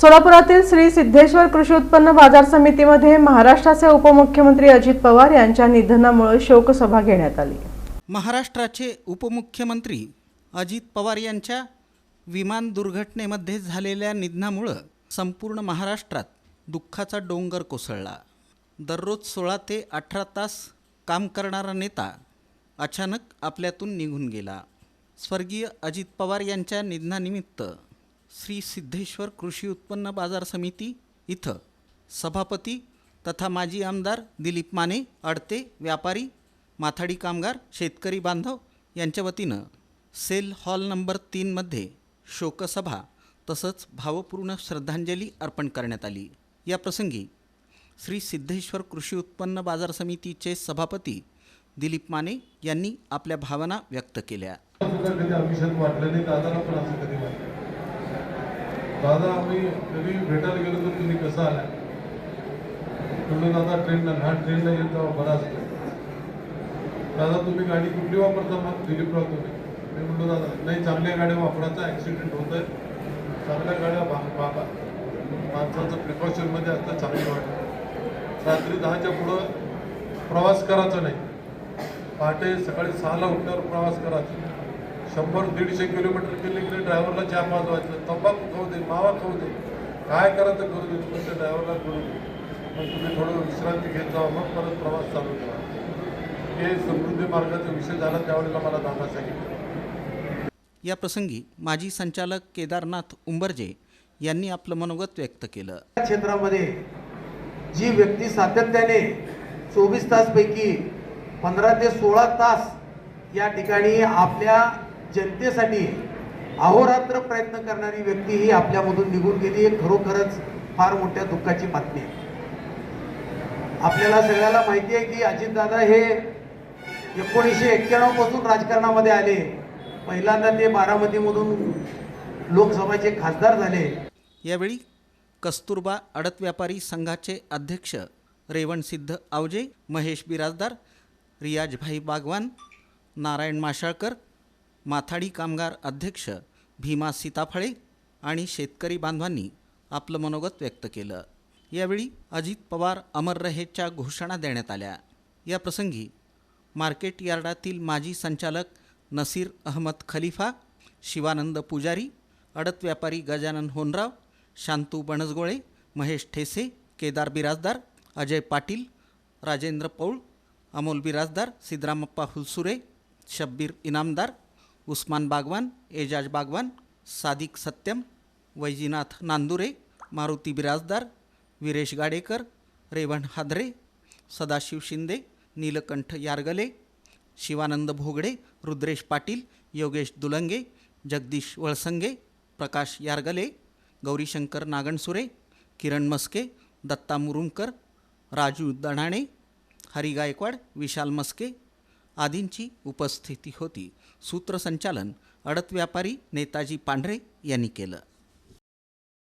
सोलापुरातील श्री सिद्धेश्वर कृषी उत्पन्न बाजार समितीमध्ये महाराष्ट्राचे उपमुख्यमंत्री अजित पवार यांच्या निधनामुळे शोकसभा घेण्यात आली। महाराष्ट्राचे उपमुख्यमंत्री अजित पवार यांच्या विमान दुर्घटनेमध्ये झालेल्या निधनामुळे संपूर्ण महाराष्ट्रात दुःखाचा डोंगर कोसळला। दररोज 16 ते 18 तास काम करणारा नेता अचानक आपल्यातून निघून गेला। स्वर्गीय अजित पवार यांच्या निधनानिमित्त श्री सिद्धेश्वर कृषी उत्पन्न बाजार समिती इथं सभापती तथा माजी आमदार दिलीप माने, अडते व्यापारी, माथाडी कामगार, शेतकरी बांधव यांच्या वतीनं सेल हॉल नंबर 3 मध्ये शोकसभा तसंच भावपूर्ण श्रद्धांजली अर्पण करण्यात आली। या प्रसंगी श्री सिद्धेश्वर कृषी उत्पन्न बाजार समितीचे सभापती दिलीप माने यांनी आपल्या भावना व्यक्त केल्या। दादा आम्ही कधी भेटायला गेलो तर तुम्ही कसं आला म्हणून दादा ट्रेनला येत जावा बरा असतो। दादा तुम्ही गाडी कुठली वापरता मग दिलीपराव तुम्ही? मी म्हणलो दादा नाही चांगल्या गाड्या वापरायचा, ॲक्सिडेंट होत आहे, चांगल्या गाड्या वापरा, माणसाचं प्रिकॉशनमध्ये असतं, चांगली वाटतं। रात्री 10च्या पुढं प्रवास करायचा नाही, पहाटे सकाळी 6ला उठल्यावर प्रवास करायचा। 100-150 किलोमीटर गेले की ड्रायव्हरला चहा पाजवायचं, तंबाखू खाऊ दे, मावा खाऊ दे, काय करायचं करू दे, पण त्या ड्रायव्हरला करू दे, मग तुम्ही थोडं विश्रांती घेत जावा, मग परत प्रवास चालू करा। हे समृद्धी मार्गाचा विषय झाला त्यावेळेला मला दादा सांगितलं। या प्रसंगी माजी संचालक केदारनाथ उंबरजे यांनी आपलं मनोगत व्यक्त केलं। क्षेत्रामध्ये जी व्यक्ती सातत्याने 24 तासपैकी 15 ते 16 तास या ठिकाणी आपल्या जनतेसाठी अहोरात्र प्रयत्न करणारी व्यक्ती ही आपल्यामधून निघून गेली, हे खरोखरच फार मोठ्या दुःखाची बातमी आहे। आपल्याला सगळ्याला माहिती आहे की अजितदादा हे 1991 पासून राजकारणामध्ये आले। पहिल्यांदा ते बारामतीमधून लोकसभाचे खासदार झाले। यावेळी कस्तुरबा आडत व्यापारी संघाचे अध्यक्ष रेवणसिद्ध आवजे, महेश बिराजदार, रियाजभाई बागवान, नारायण माशाळकर, माथाडी कामगार अध्यक्ष भीमा सीताफळे आणि शेतकरी बांधवांनी आपलं मनोगत व्यक्त केलं। यावेळी अजित पवार अमर रहेच्या घोषणा देण्यात आल्या। या प्रसंगी मार्केट यार्डातील माजी संचालक नसीर अहमद खलिफा, शिवानंद पुजारी, आडत व्यापारी गजानन होनराव, शांतू बनसगोळे, महेश ठेसे, केदार बिराजदार, अजय पाटील, राजेंद्र पौळ, अमोल बिराजदार, सिद्धरामप्पा हुलसुरे, शब्बीर इनामदार, उस्मान बागवान, एजाज बागवान, सादिक सत्यम, वैजीनाथ नांदुरे, मारुती बिराजदार, वीरेश गाडेकर, रेवण हादरे, सदाशिव शिंदे, नीलकंठ यारगले, शिवानंद भोगडे, रुद्रेश पाटील, योगेश दुलंगे, जगदीश वळसंगे, प्रकाश यारगले, गौरीशंकर नागणसुरे, किरण मस्के, दत्ता मुरुमकर, राजू दणाणे, हरी गायकवाड, विशाल मस्के आदींची उपस्थिती होती। सूत्रसंचालन आडत व्यापारी नेताजी पांढरे यांनी केलं।